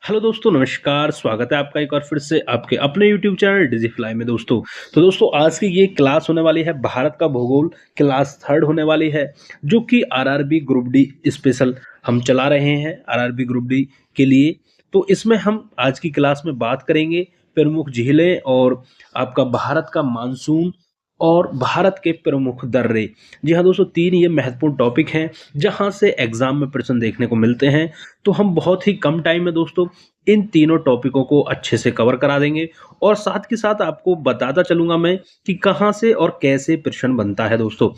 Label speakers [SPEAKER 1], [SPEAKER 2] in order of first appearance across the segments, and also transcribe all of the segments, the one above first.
[SPEAKER 1] Hello दोस्तों, नमस्कार। स्वागत है आपका एक बार फिर से आपके अपने यूट्यूब चैनल डिजिफ्लाई में दोस्तों। तो दोस्तों, आज की ये क्लास होने वाली है भारत का भूगोल, क्लास थर्ड होने वाली है, जो कि आरआरबी ग्रुप डी स्पेशल हम चला रहे हैं आरआरबी ग्रुप डी के लिए। तो इसमें हम आज की क्लास में बात करेंगे प्रमुख झीलें और आपका भारत का मानसून और भारत के प्रमुख दर्रे। जी हाँ दोस्तों, तीन ये महत्वपूर्ण टॉपिक हैं जहां से एग्जाम में प्रश्न देखने को मिलते हैं। तो हम बहुत ही कम टाइम में दोस्तों इन तीनों टॉपिकों को अच्छे से कवर करा देंगे और साथ के साथ आपको बताता चलूंगा मैं कि कहां से और कैसे प्रश्न बनता है दोस्तों।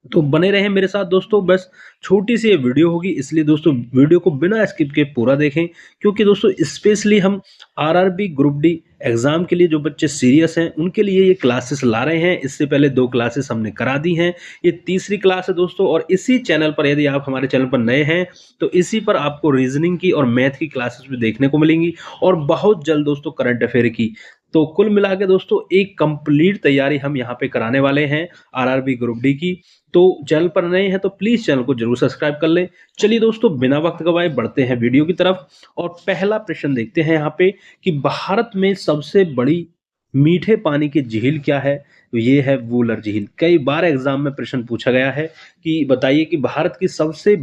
[SPEAKER 1] तो बने रहें मेरे साथ दोस्तों। बस छोटी सी ये वीडियो होगी, इसलिए दोस्तों वीडियो को बिना स्किप के पूरा देखें, क्योंकि दोस्तों स्पेशली हम आरआरबी ग्रुप डी एग्जाम के लिए जो बच्चे सीरियस हैं उनके लिए ये क्लासेस ला रहे हैं। इससे पहले 2 क्लासेस हमने करा दी हैं, ये तीसरी क्लास है दोस्तों। और इसी चैनल पर, यदि आप हमारे चैनल पर नए हैं, तो इसी पर आपको रीजनिंग की और मैथ की क्लासेस भी देखने को मिलेंगी और बहुत जल्द दोस्तों करंट अफेयर की। तो कुल मिला के दोस्तों एक कंप्लीट तैयारी हम यहाँ पे कराने वाले हैं आरआरबी ग्रुप डी की। तो चैनल पर नए हैं तो प्लीज चैनल को जरूर सब्सक्राइब कर लें। चलिए दोस्तों, बिना वक्त गवाए बढ़ते हैं वीडियो की तरफ और पहला प्रश्न देखते हैं यहाँ पे कि भारत में सबसे बड़ी मीठे पानी की झील क्या है। तो ये है वूलर झील। कई बार एग्जाम में प्रश्न पूछा गया है कि बताइए कि भारत की सबसे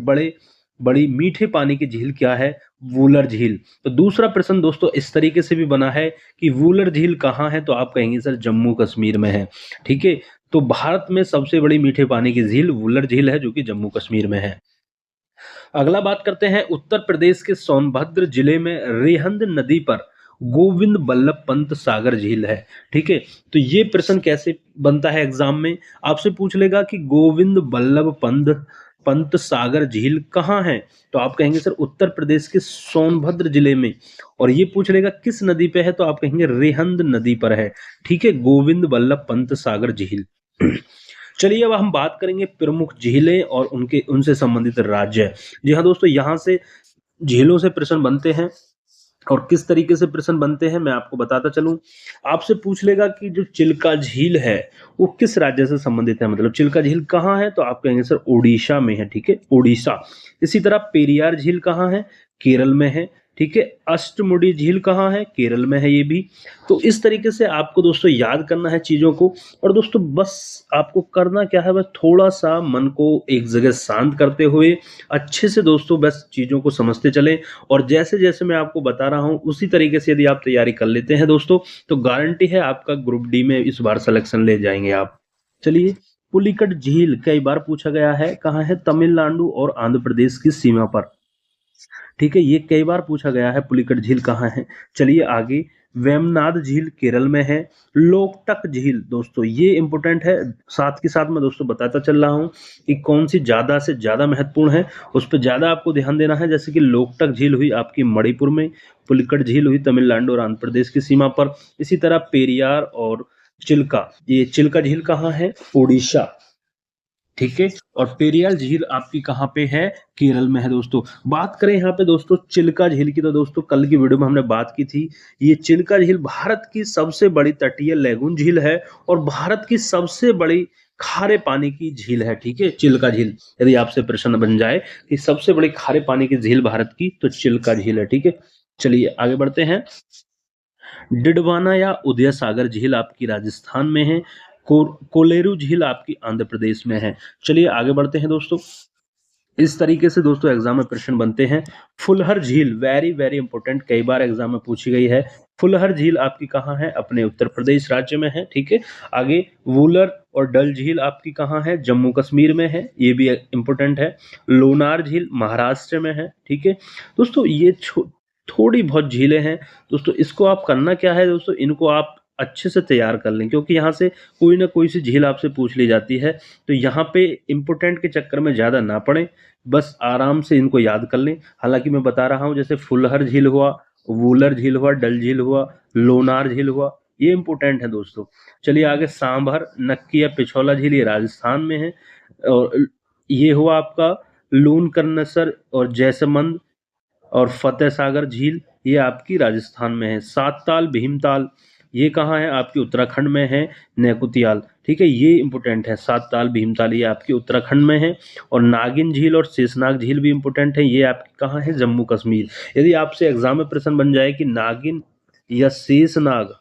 [SPEAKER 1] बड़ी मीठे पानी की झील क्या है। वूलर झील। तो दूसरा प्रश्न दोस्तों इस तरीके से भी बना है कि वूलर झील कहाँ है, तो आप कहेंगे सर जम्मू कश्मीर में है। ठीक है, तो भारत में सबसे बड़ी मीठे पानी की झील वूलर झील है, जो कि जम्मू कश्मीर में है। अगला बात करते हैं, उत्तर प्रदेश के सोनभद्र जिले में रेहंद नदी पर गोविंद बल्लभ पंत सागर झील है। ठीक है, तो ये प्रश्न कैसे बनता है एग्जाम में, आपसे पूछ लेगा कि गोविंद बल्लभ पंत सागर झील कहाँ है, तो आप कहेंगे सर उत्तर प्रदेश के सोनभद्र जिले में। और ये पूछ लेगा किस नदी पे है, तो आप कहेंगे रेहंद नदी पर है। ठीक है, गोविंद बल्लभ पंत सागर झील। चलिए अब हम बात करेंगे प्रमुख झीलें और उनके उनसे संबंधित राज्य। जी हाँ दोस्तों, यहाँ से झीलों से प्रश्न बनते हैं और किस तरीके से प्रश्न बनते हैं मैं आपको बताता चलूं। आपसे पूछ लेगा कि जो चिल्का झील है वो किस राज्य से संबंधित है, मतलब चिल्का झील कहाँ है, तो आप कहेंगे सर उड़ीसा में है। ठीक है, उड़ीसा। इसी तरह पेरियार झील कहाँ है, केरल में है। ठीक है, अष्टमुडी झील कहाँ है, केरल में है ये भी। तो इस तरीके से आपको दोस्तों याद करना है चीजों को। और दोस्तों बस आपको करना क्या है, बस थोड़ा सा मन को एक जगह शांत करते हुए अच्छे से दोस्तों बस चीजों को समझते चलें। और जैसे जैसे मैं आपको बता रहा हूं उसी तरीके से यदि आप तैयारी कर लेते हैं दोस्तों, तो गारंटी है आपका ग्रुप डी में इस बार सिलेक्शन ले जाएंगे आप। चलिए, पुलिकट झील कई बार पूछा गया है, कहाँ है, तमिलनाडु और आंध्र प्रदेश की सीमा पर। ठीक है, ये कई बार पूछा गया है पुलिकट झील कहाँ है। चलिए आगे, वेमनाड झील केरल में है। लोकटक झील दोस्तों ये इंपॉर्टेंट है, साथ के साथ मैं दोस्तों बताता चल रहा हूँ कि कौन सी ज्यादा से ज्यादा महत्वपूर्ण है, उस पर ज्यादा आपको ध्यान देना है। जैसे कि लोकटक झील हुई आपकी मणिपुर में, पुलिकट झील हुई तमिलनाडु और आंध्र प्रदेश की सीमा पर। इसी तरह पेरियार और चिल्का, ये चिल्का झील कहाँ है, उड़ीसा। ठीक है, और पेरियार झील आपकी कहाँ पे है, केरल में है दोस्तों। बात करें यहाँ पे दोस्तों चिल्का झील की, तो दोस्तों कल की वीडियो में हमने बात की थी, ये चिल्का झील भारत की सबसे बड़ी तटीय लैगून झील है और भारत की सबसे बड़ी खारे पानी की झील है। ठीक है, चिल्का झील। यदि आपसे प्रश्न बन जाए कि सबसे बड़ी खारे पानी की झील भारत की, तो चिल्का झील है। ठीक है, चलिए आगे बढ़ते हैं। डिडवाना या उदय सागर झील आपकी राजस्थान में है। कोलेरू झील आपकी आंध्र प्रदेश में है। चलिए आगे बढ़ते हैं दोस्तों। इस तरीके से दोस्तों एग्जाम में प्रश्न बनते हैं। फुलहर झील वेरी वेरी इंपॉर्टेंट, कई बार एग्जाम में पूछी गई है। फुलहर झील आपकी कहाँ है, अपने उत्तर प्रदेश राज्य में है। ठीक है, आगे वूलर और डल झील आपकी कहाँ है, जम्मू कश्मीर में है, ये भी इंपॉर्टेंट है। लोनार झील महाराष्ट्र में है। ठीक है दोस्तों, ये थोड़ी बहुत झीलें हैं दोस्तों। इसको आप करना क्या है दोस्तों, इनको आप अच्छे से तैयार कर लें, क्योंकि यहाँ से कोई ना कोई सी झील आपसे पूछ ली जाती है। तो यहाँ पे इंपोर्टेंट के चक्कर में ज़्यादा ना पड़े, बस आराम से इनको याद कर लें। हालांकि मैं बता रहा हूँ, जैसे फुलहर झील हुआ, वूलर झील हुआ, डल झील हुआ, लोनार झील हुआ, ये इंपोर्टेंट है दोस्तों। चलिए आगे, सांभर, नक्की या पिछौला झील ये राजस्थान में है। और ये हुआ आपका लून कर्णसर और जैसमंद और फतेह सागर झील, ये आपकी राजस्थान में है। सात ताल, भीमताल, ये कहाँ है? आपके उत्तराखंड में है, नैकुतियाल, ठीक है? ये इंपॉर्टेंट है। सात ताल, भीमताल ये आपके उत्तराखंड में है। और नागिन झील और शेषनाग झील भी इंपॉर्टेंट है, ये आपके कहाँ है? जम्मू कश्मीर। यदि आपसे एग्जाम में प्रश्न बन जाए कि नागिन या शेषनाग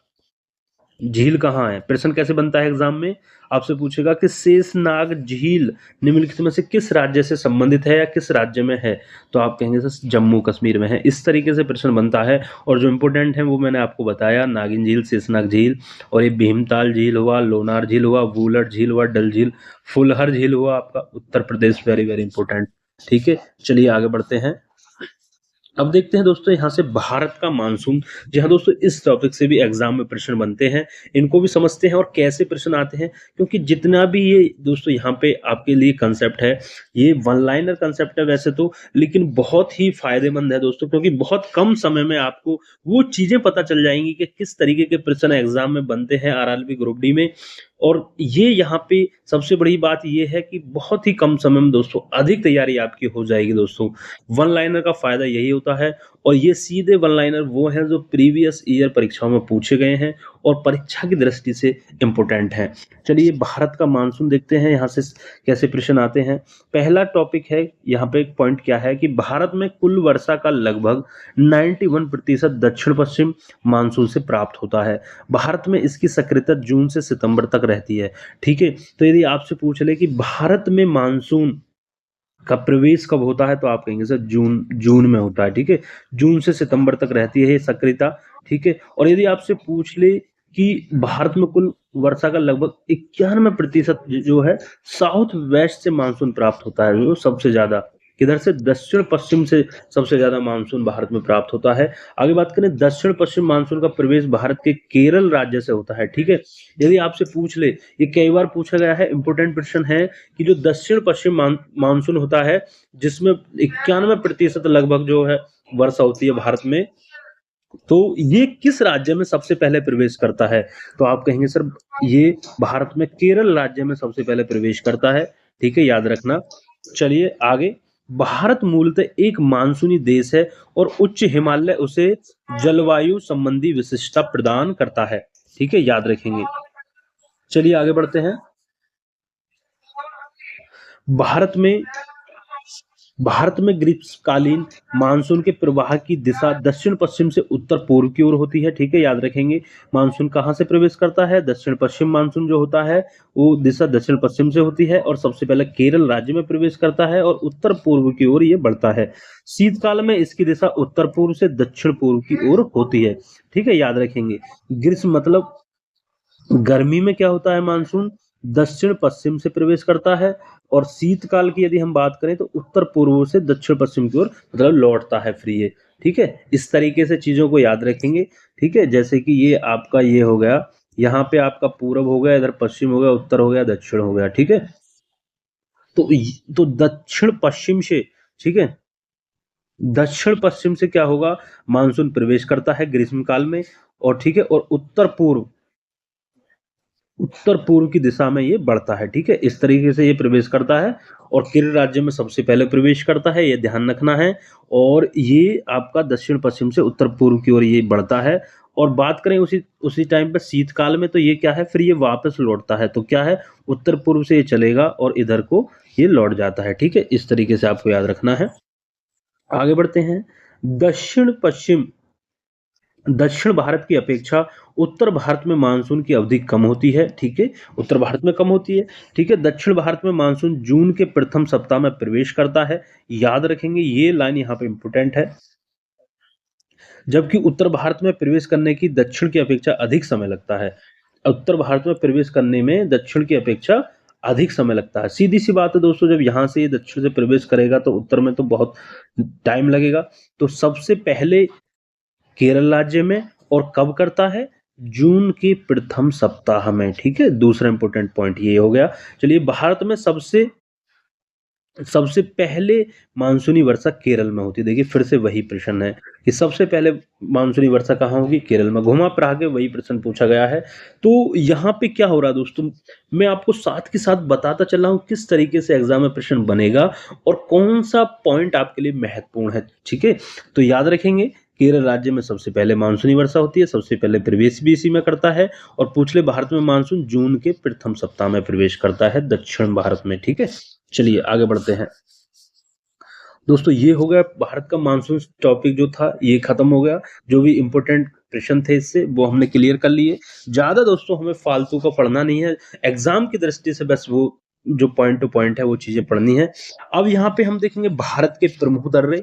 [SPEAKER 1] झील कहाँ है, प्रश्न कैसे बनता है एग्जाम में? आपसे पूछेगा कि शेषनाग झील निम्नलिखित में से किस राज्य से संबंधित है या किस राज्य में है, तो आप कहेंगे सर जम्मू कश्मीर में है। इस तरीके से प्रश्न बनता है। और जो इंपॉर्टेंट है वो मैंने आपको बताया, नागिन झील, शेषनाग झील, और ये भीमताल झील हुआ, लोनार झील हुआ, वुलर झील हुआ, डल झील, फुलहर झील हुआ आपका Uttar Pradesh. Very very important. ठीक है, चलिए आगे बढ़ते हैं। अब देखते हैं दोस्तों यहाँ से भारत का मानसून। जी हाँ दोस्तों, इस टॉपिक से भी एग्जाम में प्रश्न बनते हैं, इनको भी समझते हैं और कैसे प्रश्न आते हैं। क्योंकि जितना भी ये दोस्तों यहाँ पे आपके लिए कंसेप्ट है, ये वन लाइनर कंसेप्ट है वैसे तो, लेकिन बहुत ही फायदेमंद है दोस्तों, क्योंकि बहुत कम समय में आपको वो चीजें पता चल जाएंगी कि किस तरीके के प्रश्न एग्जाम में बनते हैं आरआरबी ग्रुप डी में। और ये यहाँ पे सबसे बड़ी बात ये है कि बहुत ही कम समय में दोस्तों अधिक तैयारी आपकी हो जाएगी दोस्तों। वन लाइनर का फायदा यही होता है। और ये सीधे वन लाइनर वो हैं जो प्रीवियस ईयर परीक्षाओं में पूछे गए हैं और परीक्षा की दृष्टि से इंपॉर्टेंट हैं। चलिए भारत का मानसून देखते हैं यहाँ से कैसे प्रश्न आते हैं। पहला टॉपिक है, यहाँ पे एक पॉइंट क्या है कि भारत में कुल वर्षा का लगभग 91% दक्षिण पश्चिम मानसून से प्राप्त होता है। भारत में इसकी सक्रियता जून से सितंबर तक रहती है। ठीक है, तो यदि आपसे पूछ ले कि भारत में मानसून का प्रवेश कब होता है, तो आप कहेंगे सर जून जून में होता है। ठीक है, जून से सितंबर तक रहती है ये सक्रियता। ठीक है, और यदि आपसे पूछ ले कि भारत में कुल वर्षा का लगभग 91% जो है साउथ वेस्ट से मानसून प्राप्त होता है, जो सबसे ज्यादा किधर से? दक्षिण पश्चिम से सबसे ज्यादा मानसून भारत में प्राप्त होता है। आगे बात करें, दक्षिण पश्चिम मानसून का प्रवेश भारत के केरल राज्य से होता है। ठीक है, यदि आपसे पूछ ले, ये कई बार पूछा गया है, इंपोर्टेंट प्रश्न है कि जो दक्षिण पश्चिम मानसून होता है जिसमें 91% लगभग जो है वर्षा होती है भारत में, तो ये किस राज्य में सबसे पहले प्रवेश करता है, तो आप कहेंगे सर ये भारत में केरल राज्य में सबसे पहले प्रवेश करता है। ठीक है, याद रखना। चलिए आगे। भारत मूलतः एक मानसूनी देश है और उच्च हिमालय उसे जलवायु संबंधी विशिष्टता प्रदान करता है। ठीक है, याद रखेंगे। चलिए आगे बढ़ते हैं। भारत में भारत में ग्रीष्मकालीन मानसून के प्रवाह की दिशा दक्षिण पश्चिम से उत्तर पूर्व की ओर होती है। ठीक है, याद रखेंगे। मानसून कहां से प्रवेश करता है? दक्षिण पश्चिम मानसून जो होता है वो दिशा दक्षिण पश्चिम से होती है और सबसे पहले केरल राज्य में प्रवेश करता है और उत्तर पूर्व की ओर ये बढ़ता है। शीतकाल में इसकी दिशा उत्तर पूर्व से दक्षिण पूर्व की ओर होती है। ठीक है, याद रखेंगे। ग्रीष्म मतलब गर्मी में क्या होता है? मानसून दक्षिण पश्चिम से प्रवेश करता है और शीतकाल की यदि हम बात करें तो उत्तर पूर्व से दक्षिण पश्चिम की ओर मतलब लौटता है फ्री है। ठीक है, इस तरीके से चीजों को याद रखेंगे। ठीक है, जैसे कि ये आपका ये हो गया, यहाँ पे आपका पूरब हो गया, इधर पश्चिम हो गया, उत्तर हो गया, दक्षिण हो गया। ठीक है, तो दक्षिण पश्चिम से, ठीक है, दक्षिण पश्चिम से क्या होगा? मानसून प्रवेश करता है ग्रीष्म काल में। और ठीक है, और उत्तर पूर्व की दिशा में ये बढ़ता है। ठीक है, इस तरीके से ये प्रवेश करता है और केरल राज्य में सबसे पहले प्रवेश करता है, ये ध्यान रखना है। और ये आपका दक्षिण पश्चिम से उत्तर पूर्व की ओर ये बढ़ता है। और बात करें उसी उसी टाइम पे शीतकाल में, तो ये क्या है? फिर ये वापस लौटता है। तो क्या है? उत्तर पूर्व से ये चलेगा और इधर को ये लौट जाता है। ठीक है, इस तरीके से आपको याद रखना है। आगे बढ़ते हैं। दक्षिण पश्चिम दक्षिण भारत की अपेक्षा उत्तर भारत में मानसून की अवधि कम होती है। ठीक है, उत्तर भारत में कम होती है। ठीक है, दक्षिण भारत में मानसून जून के प्रथम सप्ताह में प्रवेश करता है। याद रखेंगे, ये लाइन यहाँ पे इंपोर्टेंट है। जबकि उत्तर भारत में प्रवेश करने की दक्षिण की अपेक्षा अधिक समय लगता है। उत्तर भारत में प्रवेश करने में दक्षिण की अपेक्षा अधिक समय लगता है। सीधी सी बात है दोस्तों, जब यहाँ से ये दक्षिण से प्रवेश करेगा तो उत्तर में तो बहुत टाइम लगेगा। तो सबसे पहले केरल राज्य में, और कब करता है? जून के प्रथम सप्ताह में। ठीक है, दूसरा इंपॉर्टेंट पॉइंट ये हो गया। चलिए, भारत में सबसे सबसे पहले मानसूनी वर्षा केरल में होती है। देखिए फिर से वही प्रश्न है कि सबसे पहले मानसूनी वर्षा कहाँ होगी? केरल में। घुमा फिरा के वही प्रश्न पूछा गया है। तो यहाँ पे क्या हो रहा है दोस्तों, मैं आपको साथ के साथ बताता चल रहा हूँ किस तरीके से एग्जाम में प्रश्न बनेगा और कौन सा पॉइंट आपके लिए महत्वपूर्ण है। ठीक है, तो याद रखेंगे केरल राज्य में सबसे पहले मानसूनी वर्षा होती है, सबसे पहले प्रवेश भी इसी में करता है। और पूछ ले भारत में मानसून जून के प्रथम सप्ताह में प्रवेश करता है दक्षिण भारत में। ठीक है, चलिए आगे बढ़ते हैं दोस्तों। ये हो गया भारत का मानसून टॉपिक जो था, ये खत्म हो गया। जो भी इंपॉर्टेंट प्रश्न थे इससे वो हमने क्लियर कर लिए। ज्यादा दोस्तों हमें फालतू का पढ़ना नहीं है, एग्जाम की दृष्टि से बस वो जो पॉइंट टू पॉइंट है वो चीजें पढ़नी है। अब यहाँ पे हम देखेंगे भारत के प्रमुख दर्रे,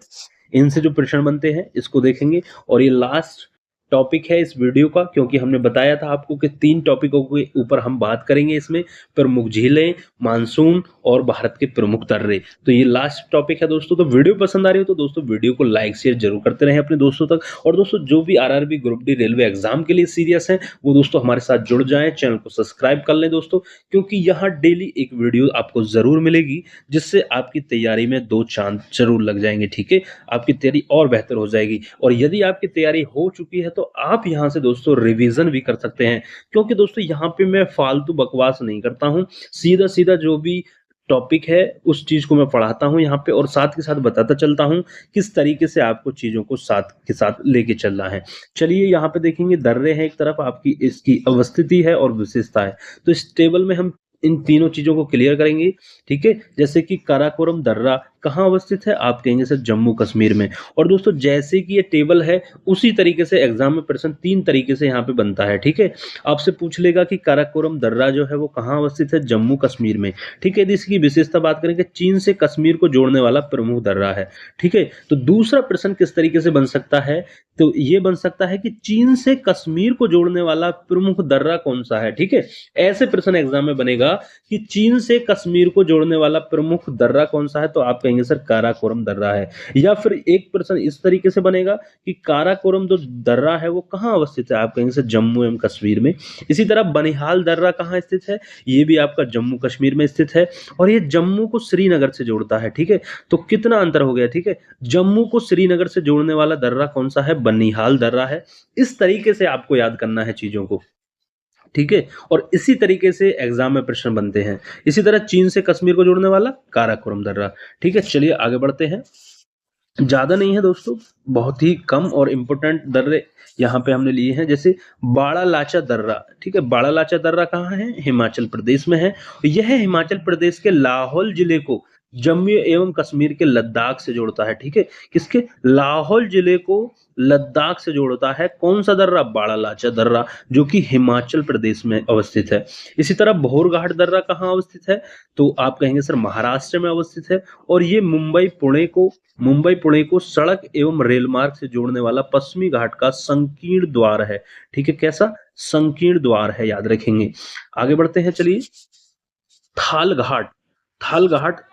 [SPEAKER 1] इनसे जो प्रश्न बनते हैं इसको देखेंगे। और ये लास्ट टॉपिक है इस वीडियो का, क्योंकि हमने बताया था आपको कि 3 टॉपिकों के ऊपर हम बात करेंगे इसमें, प्रमुख झीलें, मानसून और भारत के प्रमुख दर्रे। तो ये लास्ट टॉपिक है दोस्तों। तो वीडियो पसंद आ रही हो तो दोस्तों वीडियो को लाइक शेयर जरूर करते रहें अपने दोस्तों तक। और दोस्तों जो भी RRB group D railway exam के लिए सीरियस हैं वो दोस्तों हमारे साथ जुड़ जाएं, चैनल को सब्सक्राइब कर लें दोस्तों, क्योंकि यहाँ डेली एक वीडियो आपको जरूर मिलेगी जिससे आपकी तैयारी में 2 चांद जरूर लग जाएंगे। ठीक है, आपकी तैयारी और बेहतर हो जाएगी। और यदि आपकी तैयारी हो चुकी है तो आप यहाँ से दोस्तों रिवीजन भी कर सकते हैं, क्योंकि दोस्तों यहाँ पे मैं फालतू बकवास नहीं करता हूँ, सीधा सीधा जो भी टॉपिक है उस चीज को मैं पढ़ाता हूँ यहाँ पे, और साथ के साथ बताता चलता हूँ किस तरीके से आपको चीजों को साथ के साथ लेके चलना है। चलिए यहाँ पे देखेंगे दर्रे हैं एक तरफ, आपकी इसकी अवस्थिति है और विशेषता है। तो इस टेबल में हम इन तीनों चीजों को क्लियर करेंगे। ठीक है, जैसे कि काराकोरम दर्रा कहाँ अवस्थित है, आप कहेंगे सर जम्मू कश्मीर में। और दोस्तों जैसे कि ये टेबल है उसी तरीके से एग्जाम में प्रश्न 3 तरीके से यहाँ पे बनता है। ठीक है, आपसे पूछ लेगा कि काराकोरम दर्रा जो है वो कहाँ अवस्थित है, जम्मू कश्मीर में। ठीक है, यदि इसकी विशेषता बात करें कि चीन से कश्मीर को जोड़ने वाला प्रमुख दर्रा है। ठीक है, तो दूसरा प्रश्न किस तरीके से बन सकता है, तो ये बन सकता है कि चीन से कश्मीर को जोड़ने वाला प्रमुख दर्रा कौन सा है। ठीक है, ऐसे प्रश्न एग्जाम में बनेगा कि चीन से कश्मीर को जोड़ने वाला प्रमुख दर्रा कौन सा है, तो आप कहेंगे सर काराकोरम दर्रा है। या फिर एक प्रश्न इस तरीके से बनेगा कि काराकोरम जो दर्रा है वो कहाँ अवस्थित है, आप कहेंगे सर जम्मू एवं कश्मीर में। इसी तरह बनिहाल दर्रा कहाँ स्थित है, ये भी आपका जम्मू कश्मीर में स्थित है, और ये जम्मू को श्रीनगर से जोड़ता है। ठीक है, तो कितना अंतर हो गया। ठीक है, जम्मू को श्रीनगर से जोड़ने वाला दर्रा कौन सा है, बनिहाल दर्रा है। इस तरीके से आपको याद करना है चीजों को। ठीक है, और इसी तरीके से एग्जाम में प्रश्न बनते हैं। इसी तरह चीन से कश्मीर को जोड़ने वाला काराकोरम दर्रा। ठीक है, चलिए आगे बढ़ते हैं। ज्यादा नहीं है दोस्तों, बहुत ही कम और इम्पोर्टेंट दर्रे यहाँ पे हमने लिए हैं, जैसे बाड़ा लाचा दर्रा। ठीक है, बाड़ा लाचा दर्रा कहाँ है, हिमाचल प्रदेश में है। यह हिमाचल प्रदेश के लाहौल जिले को जम्मू एवं कश्मीर के लद्दाख से जोड़ता है। ठीक है, किसके, लाहौल जिले को लद्दाख से जोड़ता है। कौन सा दर्रा, बाड़ा लाचा दर्रा, जो कि हिमाचल प्रदेश में अवस्थित है। इसी तरह भोरघाट दर्रा कहाँ अवस्थित है, तो आप कहेंगे सर महाराष्ट्र में अवस्थित है। और ये मुंबई पुणे को सड़क एवं रेल मार्ग से जोड़ने वाला पश्चिमी घाट का संकीर्ण द्वार है। ठीक है, कैसा, संकीर्ण द्वार है, याद रखेंगे। आगे बढ़ते हैं, चलिए। थाल घाट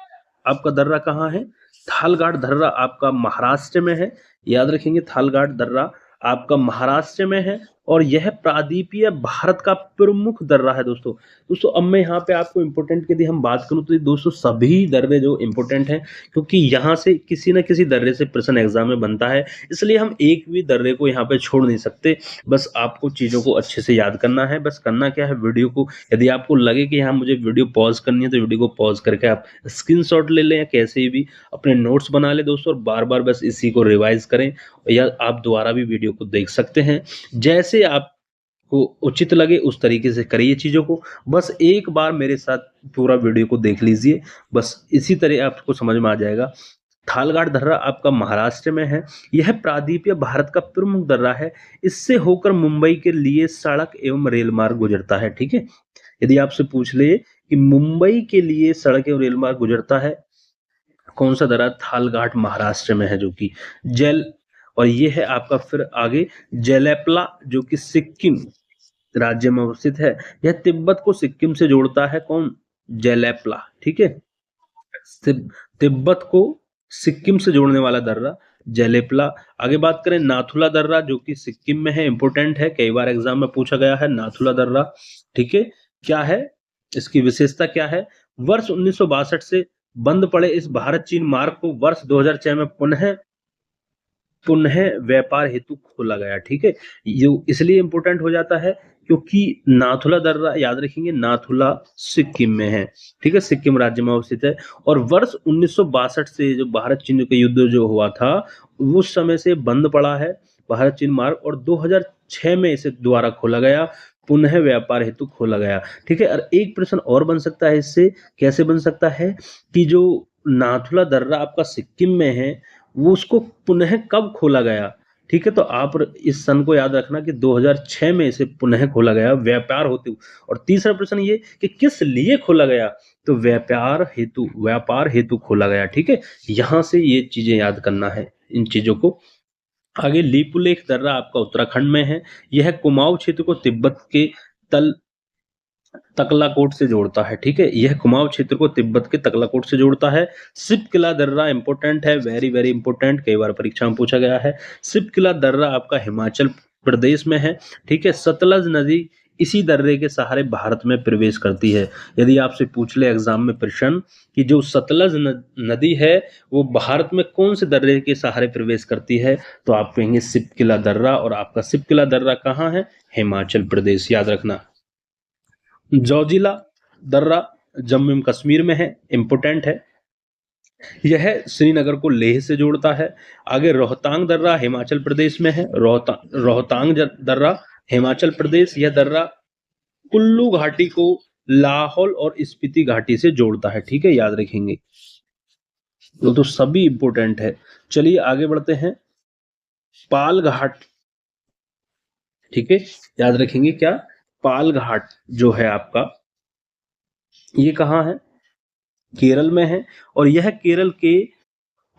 [SPEAKER 1] आपका दर्रा कहाँ है, थालघाट दर्रा आपका महाराष्ट्र में है, याद रखेंगे। थालघाट दर्रा आपका महाराष्ट्र में है, और यह प्रादीपीय भारत का प्रमुख दर्रा है दोस्तों अब मैं यहाँ पे आपको इम्पोर्टेंट यदि हम बात करूँ तो ये दोस्तों सभी दर्रे जो इम्पोर्टेंट हैं, क्योंकि यहाँ से किसी न किसी दर्रे से प्रश्न एग्जाम में बनता है, इसलिए हम एक भी दर्रे को यहाँ पे छोड़ नहीं सकते। बस आपको चीज़ों को अच्छे से याद करना है। बस करना क्या है, वीडियो को यदि आपको लगे कि हाँ मुझे वीडियो पॉज करनी है तो वीडियो को पॉज करके आप स्क्रीनशॉट ले लें, या कैसे भी अपने नोट्स बना ले दोस्तों, और बार बार बस इसी को रिवाइज करें, या आप दोबारा भी वीडियो को देख सकते हैं। जैसे आपको उचित लगे उस तरीके से करिए चीज़ों को। बस एक बार मेरे साथ पूरा वीडियो को देख लीजिए, बस इसी तरह आपको समझ में आ जाएगा। थालघाट दर्रा आपका महाराष्ट्र में है। यह प्रादीपीय भारत का प्रमुख दर्रा है। इससे होकर मुंबई के लिए सड़क एवं रेल मार्ग गुजरता है। ठीक है, यदि आपसे पूछ ले कि मुंबई के लिए सड़क एवं रेल मार्ग गुजरता है, कौन सा दर्रा, थालघाट महाराष्ट्र में है, जो कि जेल। और ये है आपका फिर आगे जेलेपला, जो कि सिक्किम राज्य में अवस्थित है। यह तिब्बत को सिक्किम से जोड़ता है, कौन, जेलेपला। ठीक है, तिब्बत को सिक्किम से जोड़ने वाला दर्रा जेलेपला। आगे बात करें नाथुला दर्रा, जो कि सिक्किम में है, इंपोर्टेंट है, कई बार एग्जाम में पूछा गया है नाथुला दर्रा। ठीक है, क्या है इसकी विशेषता, क्या है, वर्ष 1962 से बंद पड़े इस भारत चीन मार्ग को वर्ष 2006 में पुनः व्यापार हेतु खोला गया। ठीक है, ये इसलिए इंपोर्टेंट हो जाता है क्योंकि नाथुला दर्रा, याद रखेंगे, नाथुला सिक्किम में है। ठीक है, सिक्किम राज्य में अवस्थित है। और वर्ष 1962 से जो भारत चीन का युद्ध जो हुआ था उस समय से बंद पड़ा है, भारत चीन मार्ग, और 2006 में इसे दोबारा खोला गया, पुनः व्यापार हेतु खोला गया। ठीक है, और एक प्रश्न और बन सकता है इससे, कैसे बन सकता है कि जो नाथुला दर्रा आपका सिक्किम में है, वो उसको पुनः कब खोला गया। ठीक है, तो आप इस सन को याद रखना कि 2006 में इसे पुनः खोला गया व्यापार हेतु। और तीसरा प्रश्न ये कि किस लिए खोला गया, तो व्यापार हेतु खोला गया। ठीक है, यहां से ये चीजें याद करना है, इन चीजों को। आगे लीपुलेख दर्रा आपका उत्तराखंड में है। यह कुमाऊं क्षेत्र को तिब्बत के तल तकलाकोट से जोड़ता है। ठीक है, यह कुमाऊं क्षेत्र को तिब्बत के तकलाकोट से जोड़ता है। सिप किला दर्रा इंपोर्टेंट है, वेरी वेरी इंपोर्टेंट, कई बार परीक्षा में पूछा गया है। सिप किला दर्रा आपका हिमाचल प्रदेश में है। ठीक है, सतलज नदी इसी दर्रे के सहारे भारत में प्रवेश करती है। यदि आपसे पूछ ले एग्जाम में प्रश्न कि जो सतलज नदी है वो भारत में कौन से दर्रे के सहारे प्रवेश करती है, तो आप कहेंगे सिप किला दर्रा, और आपका सिप किला दर्रा कहाँ है, हिमाचल प्रदेश, याद रखना। जोजिला दर्रा जम्मू एवं कश्मीर में है, इंपोर्टेंट है। यह श्रीनगर को लेह से जोड़ता है। आगे रोहतांग दर्रा हिमाचल प्रदेश में है। रोहतांग दर्रा हिमाचल प्रदेश, यह दर्रा कुल्लू घाटी को लाहौल और स्पीति घाटी से जोड़ता है। ठीक है, याद रखेंगे, तो सभी इंपोर्टेंट है। चलिए आगे बढ़ते हैं। पाल घाट, ठीक है, याद रखेंगे क्या, पाल घाट जो है आपका, ये कहाँ है, केरल में है, और यह केरल के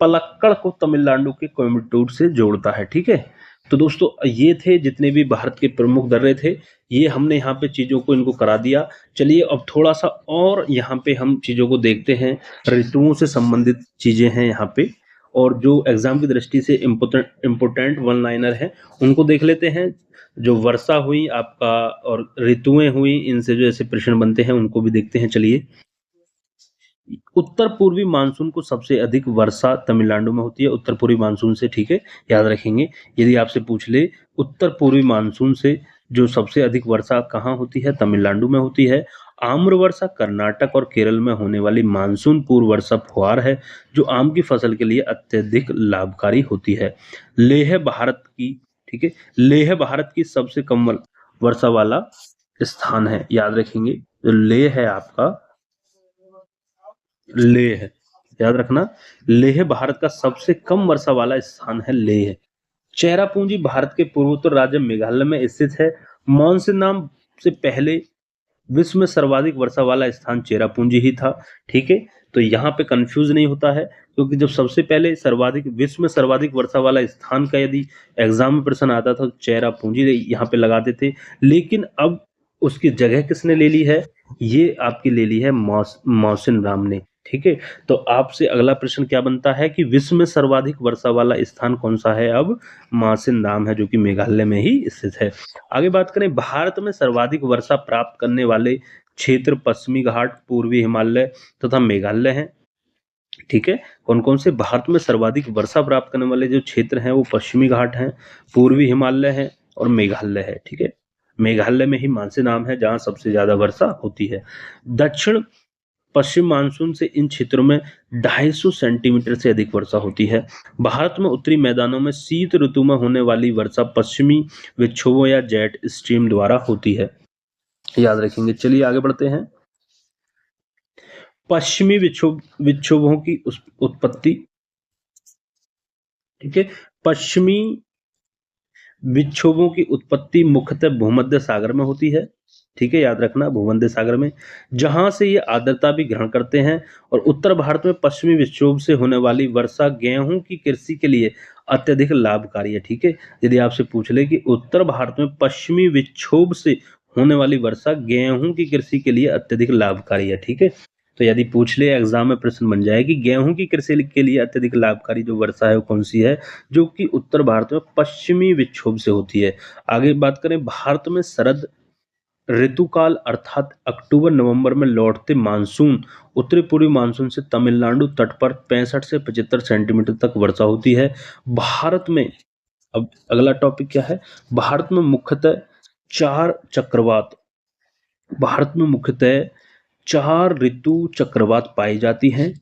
[SPEAKER 1] पलक्कड़ को तमिलनाडु के कोयम्बटूर से जोड़ता है। ठीक है, तो दोस्तों ये थे जितने भी भारत के प्रमुख दर्रे थे, ये हमने यहाँ पे चीजों को इनको करा दिया। चलिए अब थोड़ा सा और यहाँ पे हम चीजों को देखते हैं, ऋतुओं से संबंधित चीजें हैं यहाँ पे, और जो एग्जाम की दृष्टि से इम्पोर्टेंट वन लाइनर है उनको देख लेते हैं। जो वर्षा हुई आपका और ऋतुएं हुई, इनसे जो ऐसे प्रश्न बनते हैं उनको भी देखते हैं। चलिए, उत्तर पूर्वी मानसून को सबसे अधिक वर्षा तमिलनाडु में होती है, उत्तर पूर्वी मानसून से। ठीक है, याद रखेंगे, यदि आपसे पूछ ले उत्तर पूर्वी मानसून से जो सबसे अधिक वर्षा कहाँ होती है, तमिलनाडु में होती है। आम्र वर्षा कर्नाटक और केरल में होने वाली मानसून पूर्व वर्षा फुहार है, जो आम की फसल के लिए अत्यधिक लाभकारी होती है। लेह भारत की, ठीक है, लेह भारत की सबसे कम वर्षा वाला स्थान है, याद रखेंगे। जो लेह है आपका, लेह, याद रखना, लेह भारत का सबसे कम वर्षा वाला स्थान है, लेह। चेरापूंजी भारत के पूर्वोत्तर राज्य मेघालय में स्थित है। मानसून नाम से पहले विश्व में सर्वाधिक वर्षा वाला स्थान चेरापूंजी ही था। ठीक है, तो यहाँ पे कंफ्यूज नहीं होता है, क्योंकि जब सबसे पहले सर्वाधिक विश्व में सर्वाधिक वर्षा वाला स्थान का यदि एग्जाम में प्रश्न आता था तो चेरापूंजी यहाँ पे लगाते थे। लेकिन अब उसकी जगह किसने ले ली है, ये आपकी ले ली है मौसिन राम ने। ठीक है, तो आपसे अगला प्रश्न क्या बनता है कि विश्व में सर्वाधिक वर्षा वाला स्थान कौन सा है, अब मासिन राम है, जो कि मेघालय में ही स्थित है। आगे बात करें, भारत में सर्वाधिक वर्षा प्राप्त करने वाले क्षेत्र पश्चिमी घाट, पूर्वी हिमालय तथा मेघालय हैं। ठीक है, कौन कौन से भारत में सर्वाधिक वर्षा प्राप्त करने वाले जो क्षेत्र हैं वो पश्चिमी घाट हैं, पूर्वी हिमालय है और मेघालय है। ठीक है, मेघालय में ही मानसिन राम है जहां सबसे ज्यादा वर्षा होती है। दक्षिण पश्चिम मानसून से इन क्षेत्रों में 250 सेंटीमीटर से अधिक वर्षा होती है। भारत में उत्तरी मैदानों में शीत ऋतु में होने वाली वर्षा पश्चिमी विक्षोभों या जेट स्ट्रीम द्वारा होती है, याद रखेंगे। चलिए आगे बढ़ते हैं। पश्चिमी विक्षोभों की उत्पत्ति, ठीक है, पश्चिमी विक्षोभों की उत्पत्ति मुख्यतः भूमध्य सागर में होती है। ठीक है, याद रखना, भूमध्य सागर में, जहां से ये आर्द्रता भी ग्रहण करते हैं। और उत्तर भारत में पश्चिमी विक्षोभ से होने वाली वर्षा गेहूं की कृषि के लिए अत्यधिक लाभकारी है। ठीक है, यदि आपसे पूछ ले कि उत्तर भारत में पश्चिमी विक्षोभ से होने वाली वर्षा गेहूं की कृषि के लिए अत्यधिक लाभकारी है। ठीक है, तो यदि पूछ ले एग्जाम में प्रश्न बन जाए कि गेहूं की कृषि के लिए अत्यधिक लाभकारी जो वर्षा है वो कौन सी है, जो कि उत्तर भारत में पश्चिमी विक्षोभ से होती है। आगे बात करें, भारत में शरद ऋतुकाल अर्थात अक्टूबर नवंबर में लौटते मानसून उत्तरी पूर्वी मानसून से तमिलनाडु तट पर 65 से 75 सेंटीमीटर तक वर्षा होती है। भारत में, अब अगला टॉपिक क्या है, भारत में मुख्यतः चार चक्रवात, भारत में मुख्यतः 4 ऋतु चक्रवात पाई जाती हैं।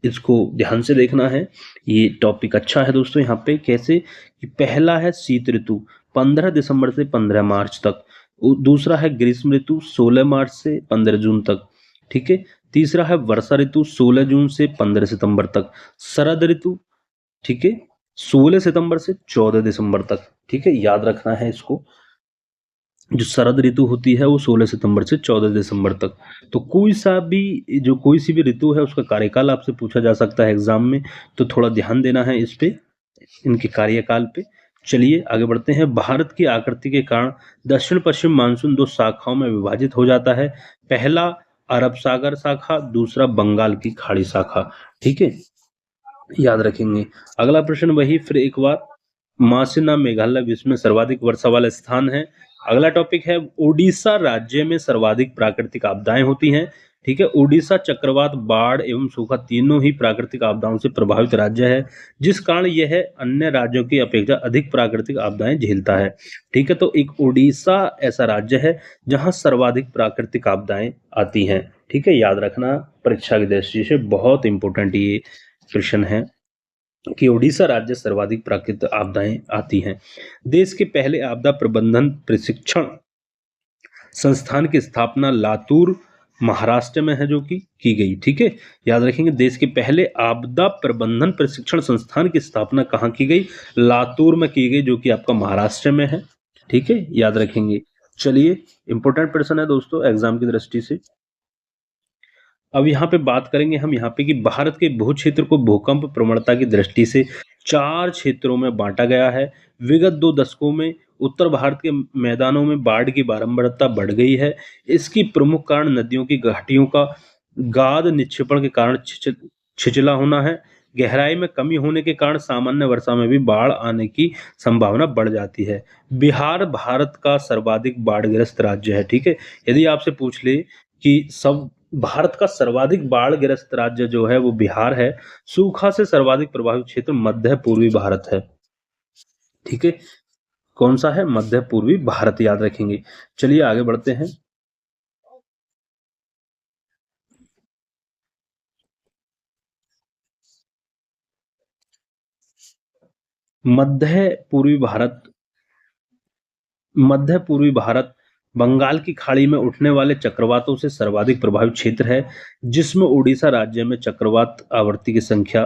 [SPEAKER 1] इसको ध्यान से देखना है। ये टॉपिक अच्छा है दोस्तों। यहाँ पे कैसे कि पहला है शीत ऋतु 15 दिसंबर से 15 मार्च तक। दूसरा है ग्रीष्म ऋतु 16 मार्च से 15 जून तक। ठीक है। तीसरा है वर्षा ऋतु 16 जून से 15 सितंबर तक। शरद ऋतु, ठीक है, 16 सितंबर से 14 दिसंबर तक। ठीक है, याद रखना है इसको। जो शरद ऋतु होती है वो 16 सितंबर से 14 दिसंबर तक। तो कोई सी भी ऋतु है उसका कार्यकाल आपसे पूछा जा सकता है एग्जाम में, तो थोड़ा ध्यान देना है इस पे, इनके कार्यकाल पे। चलिए आगे बढ़ते हैं। भारत की आकृति के कारण दक्षिण पश्चिम मानसून दो शाखाओं में विभाजित हो जाता है। पहला अरब सागर शाखा, दूसरा बंगाल की खाड़ी शाखा। ठीक है, याद रखेंगे। अगला प्रश्न वही फिर एक बार, मासिना मेघालय विश्व में सर्वाधिक वर्षा वाला स्थान है। अगला टॉपिक है उड़ीसा राज्य में सर्वाधिक प्राकृतिक आपदाएं होती हैं। ठीक है, उड़ीसा चक्रवात, बाढ़ एवं सूखा तीनों ही प्राकृतिक आपदाओं से प्रभावित राज्य है, जिस कारण यह अन्य राज्यों की अपेक्षा अधिक प्राकृतिक आपदाएं झेलता है। ठीक है, तो एक उड़ीसा ऐसा राज्य है जहां सर्वाधिक प्राकृतिक आपदाएं आती हैं। ठीक है, याद रखना, परीक्षा की दृष्टि से बहुत इंपॉर्टेंट ये क्वेश्चन है कि उड़ीसा राज्य सर्वाधिक प्राकृतिक आपदाएं आती हैं। देश के पहले आपदा प्रबंधन प्रशिक्षण संस्थान की स्थापना लातूर महाराष्ट्र में है जो कि की गई। ठीक है, याद रखेंगे। देश के पहले आपदा प्रबंधन प्रशिक्षण संस्थान की स्थापना कहाँ की गई? लातूर में की गई, जो कि आपका महाराष्ट्र में है। ठीक है, याद रखेंगे। चलिए, इंपॉर्टेंट प्रश्न है दोस्तों एग्जाम की दृष्टि से। अब यहाँ पे बात करेंगे हम यहाँ पे कि भारत के भू क्षेत्र को भूकंप प्रवणता की दृष्टि से 4 क्षेत्रों में बांटा गया है। विगत 2 दशकों में उत्तर भारत के मैदानों में बाढ़ की बारंबारता बढ़ गई है। इसकी प्रमुख कारण नदियों की घाटियों का गाद निक्षेपण के कारण छिछला होना है। गहराई में कमी होने के कारण सामान्य वर्षा में भी बाढ़ आने की संभावना बढ़ जाती है। बिहार भारत का सर्वाधिक बाढ़ग्रस्त राज्य है। ठीक है, यदि आपसे पूछ ले कि सब भारत का सर्वाधिक बाढ़ग्रस्त राज्य जो है वो बिहार है। सूखा से सर्वाधिक प्रभावित क्षेत्र मध्य पूर्वी भारत है। ठीक है, कौन सा है? मध्य पूर्वी भारत, याद रखेंगे। चलिए आगे बढ़ते हैं। मध्य पूर्वी भारत, मध्य पूर्वी भारत बंगाल की खाड़ी में उठने वाले चक्रवातों से सर्वाधिक प्रभावित क्षेत्र है, जिसमें उड़ीसा राज्य में चक्रवात आवृत्ति की संख्या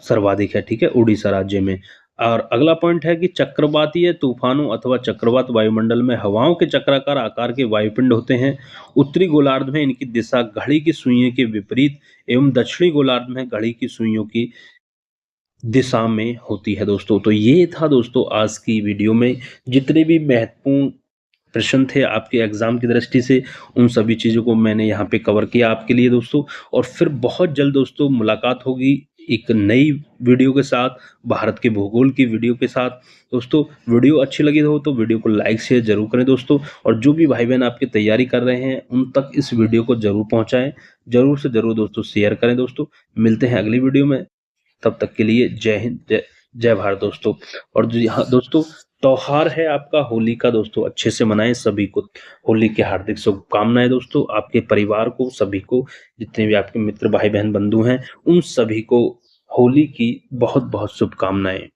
[SPEAKER 1] सर्वाधिक है। ठीक है, उड़ीसा राज्य में। और अगला पॉइंट है कि चक्रवातीय तूफानों अथवा चक्रवात वायुमंडल में हवाओं के चक्राकार आकार के वायुपिंड होते हैं। उत्तरी गोलार्ध में इनकी दिशा घड़ी की सुइयों के विपरीत एवं दक्षिणी गोलार्ध में घड़ी की सुइयों की दिशा में होती है दोस्तों। तो ये था दोस्तों आज की वीडियो में जितने भी महत्वपूर्ण प्रश्न थे आपके एग्जाम की दृष्टि से, उन सभी चीज़ों को मैंने यहाँ पे कवर किया आपके लिए दोस्तों। और फिर बहुत जल्द दोस्तों मुलाकात होगी एक नई वीडियो के साथ, भारत के भूगोल की वीडियो के साथ। दोस्तों वीडियो अच्छी लगी हो तो वीडियो को लाइक शेयर जरूर करें दोस्तों, और जो भी भाई बहन आपकी तैयारी कर रहे हैं उन तक इस वीडियो को जरूर पहुँचाएँ, जरूर से जरूर दोस्तों शेयर करें दोस्तों। मिलते हैं अगली वीडियो में, तब तक के लिए जय हिंद, जय भारत दोस्तों। और जो यहाँ दोस्तों त्योहार है आपका होली का दोस्तों, अच्छे से मनाएं। सभी को होली की हार्दिक शुभकामनाएं दोस्तों। आपके परिवार को, सभी को, जितने भी आपके मित्र भाई बहन बंधु हैं, उन सभी को होली की बहुत बहुत शुभकामनाएं।